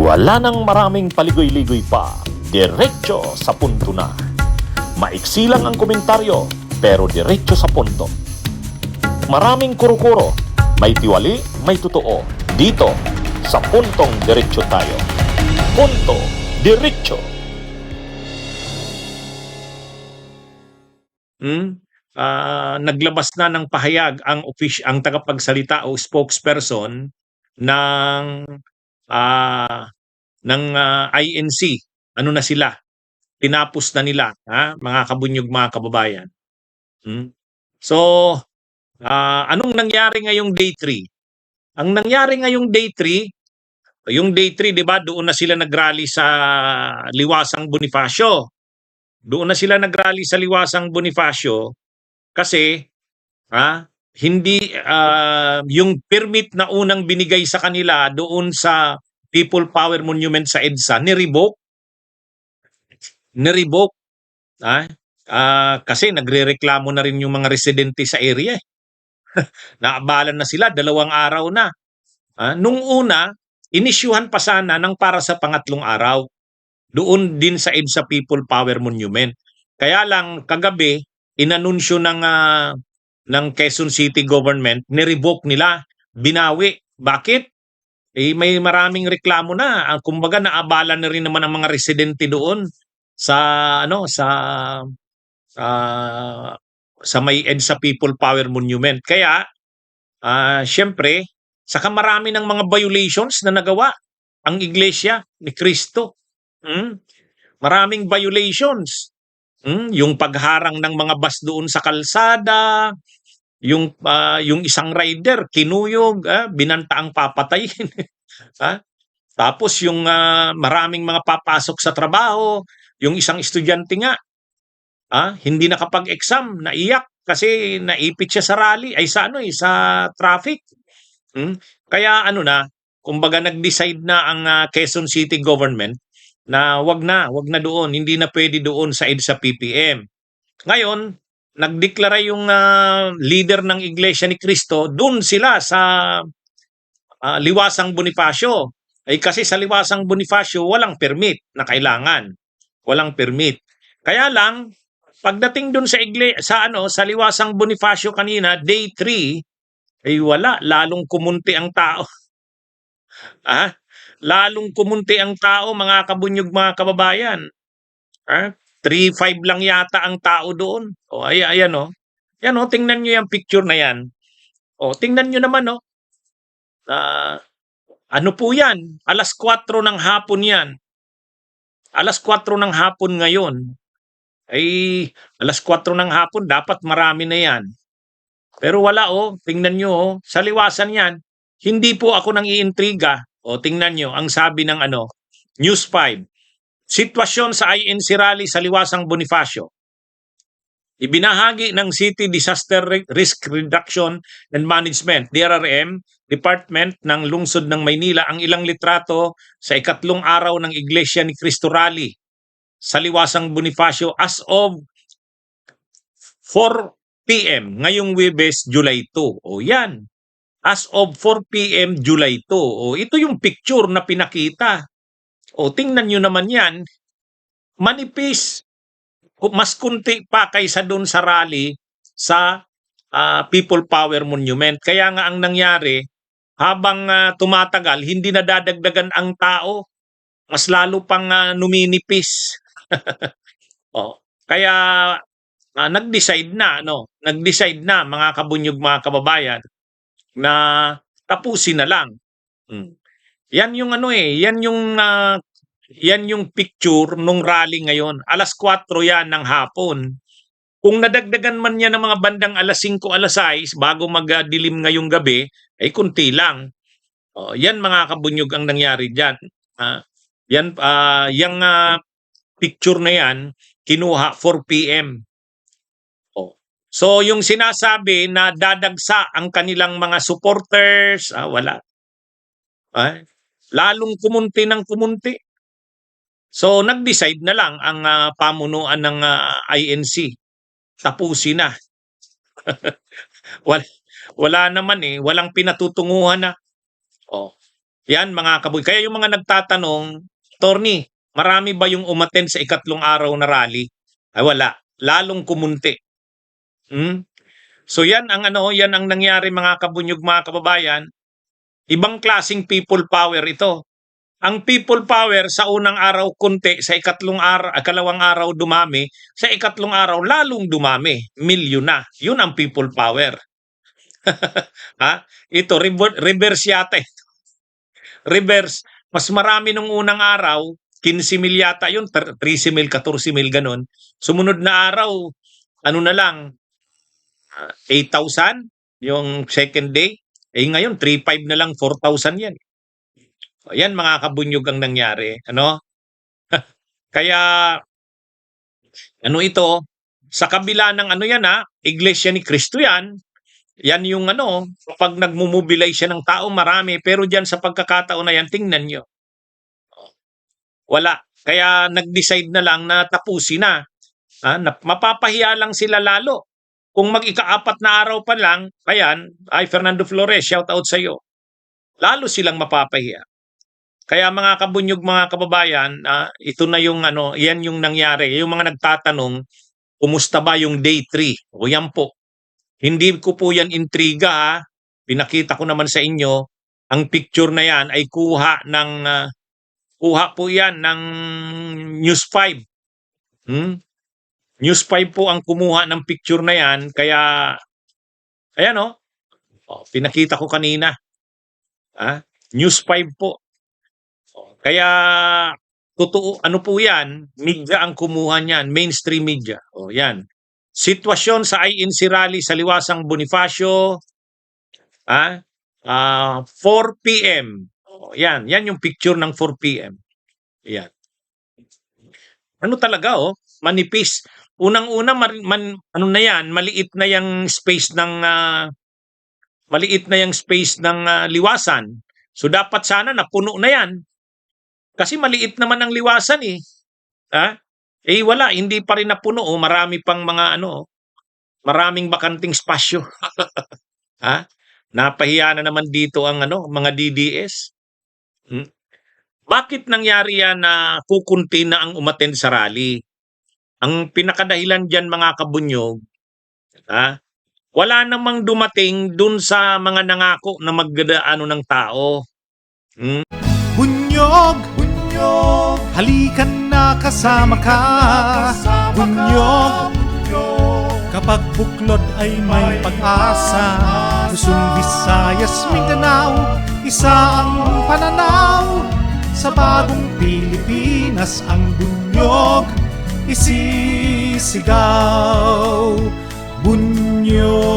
Wala nang maraming paligoy-ligoy pa, diretso sa punto na. Maiksi lang ang komentaryo, pero diretso sa punto. Maraming kuro-kuro, may tiwali, may totoo. Dito, sa puntong diretso tayo. Punto, diretso. Naglabas na ng pahayag ang tagapagsalita o spokesperson ng INC. Ano na sila? Tinapos na nila, mga kabunyog, mga kababayan. So, anong nangyari ngayong day 3? Ang nangyari ngayong day 3, yung day 3, 'di ba, doon na sila nagrally sa Liwasang Bonifacio. Doon na sila nagrally sa Liwasang Bonifacio kasi hindi yung permit na unang binigay sa kanila doon sa People Power Monument sa EDSA ni-revoke. Kasi nagrereklamo na rin yung mga residente sa area. Naabalan na sila, 2 araw na. Nung una, inisyuhan pa sana ng para sa pangatlong araw doon din sa EDSA People Power Monument. Kaya lang kagabi inanunsyo ng Quezon City government, ni-revoke nila, binawi. Bakit? May maraming reklamo na. Kumbaga naabala na rin naman ang mga residente doon sa sa may EDSA People Power Monument. Kaya syempre, saka marami ng mga violations na nagawa ang Iglesia ni Cristo. Maraming violations. Yung pagharang ng mga bus doon sa kalsada, yung isang rider kinuyog, binanta ang papatayin. Tapos yung maraming mga papasok sa trabaho, yung isang estudyante nga, hindi nakapag-exam, naiyak kasi naipit siya sa rally, sa traffic. Kaya kumbaga nag-decide na ang Quezon City government na wag na doon, hindi na pwede doon sa EDSA PPM. Ngayon, nagdeklara yung leader ng Iglesia ni Cristo, doon sila sa Liwasang Bonifacio. Kasi sa Liwasang Bonifacio, walang permit na kailangan. Walang permit. Kaya lang, pagdating doon sa Liwasang Bonifacio kanina, day 3, wala. Lalong kumunti ang tao. Lalong kumunti ang tao, mga kabunyog, mga kababayan. 3-5 lang yata ang tao doon. Ayan o. Yan o, tingnan nyo yung picture na yan. Tingnan nyo naman o. Ano po yan? Alas 4 ng hapon yan. Alas 4 ng hapon ngayon. Alas 4 ng hapon, dapat marami na yan. Pero wala o. Tingnan nyo o. Sa liwasan yan. Hindi po ako nang iintriga. Tingnan nyo, ang sabi ng News 5. Sitwasyon sa INC rally sa Liwasang Bonifacio. Ibinahagi ng City Disaster Risk Reduction and Management, DRRM, Department ng Lungsod ng Maynila ang ilang litrato sa ikatlong araw ng Iglesia ni Cristo Rally sa Liwasang Bonifacio as of 4 p.m. ngayong Huwebes, July 2. Yan. As of 4 p.m. July 2. Ito yung picture na pinakita. Tingnan nyo naman yan. Manipis. Mas kunti pa kaysa doon sa rally sa People Power Monument. Kaya nga ang nangyari, habang tumatagal, hindi na dadagdagan ang tao. Mas lalo pang numinipis. Kaya nag-decide na mga kabunyog, mga kababayan, na tapusin na lang. Yan yung yan yung picture nung rally ngayon. Alas 4 yan ng hapon. Kung nadagdagan man yan ng mga bandang alas 5, alas 6 bago magdilim ngayong gabi, kunti lang. Yan mga kabunyog ang nangyari diyan. Yung picture na yan kinuha 4 p.m. So yung sinasabi na dadagsa ang kanilang mga supporters, wala. Lalong kumunti ng kumunti. So nag-decide na lang ang pamunuan ng INC. Tapusin na. Wala naman walang pinatutunguhan na. Yan mga kabuy. Kaya yung mga nagtatanong, Torny, marami ba yung umattend sa ikatlong araw na rally? Ay wala, lalong kumunti. Hmm? So yan ang yan ang nangyari mga kabunyog, mga kababayan. Ibang klasing people power ito. Ang people power sa unang araw konti, sa ikalawang araw dumami, sa ikatlong araw lalong dumami, milyon na. Yun ang people power. Ha? Ito reverse yata. Reverse. Mas marami nung unang araw, 15 mil yata yun, 13 mil, 14 mil ganon. Sumunod na araw, ano na lang, 8,000 yung second day. Eh ngayon 3,500 na lang, 4,000 yan. Yan mga kabunyog ang nangyari, ano? Kaya ito, sa kabila ng yan Iglesia ni Cristo yan. Yan yung kapag nagmo-mobilize siya ng tao marami, pero diyan sa pagkakataon na yan, tingnan nyo. Wala. Kaya nag-decide na lang na tapusin na. Mapapahiya lang sila lalo. Kung mag-ikaapat na araw pa lang, ayan, Fernando Flores, shout out sa iyo. Lalo silang mapapahiya. Kaya mga kabunyog, mga kababayan, ito na yung yan yung nangyari. Yung mga nagtatanong, kumusta ba yung day 3? O yan po. Hindi ko po yan intriga Pinakita ko naman sa inyo, ang picture na yan ay kuha po yan ng News 5. News 5 po ang kumuha ng picture na yan. Kaya, ayan pinakita ko kanina. News 5 po. Kaya, totoo, po yan, media ang kumuha niyan, mainstream media. Yan. Sitwasyon sa INC rally sa Liwasang Bonifacio, 4 p.m. Yan yung picture ng 4 p.m. Yan. Talaga manipis. Unang-una na yan, maliit na yung space ng liwasan. So dapat sana napuno na yan. Kasi maliit naman ang liwasan eh. Wala, hindi pa rin napuno. Marami pang maraming bakanting spasyo. Napahiya na naman dito ang mga DDS. Bakit nangyari yan na kukunti na ang umattend sa rally? Ang pinakadahilan dyan mga kabunyog, wala namang dumating dun sa mga nangako na magdadaano ng tao. Bunyog, halikan na kasama ka. Bunyog, kapag buklod ay may pag-asa. Luzon, Visayas, Mindanao, isa ang pananaw. Sa bagong Pilipinas ang bunyog isisigaw. Bunyog.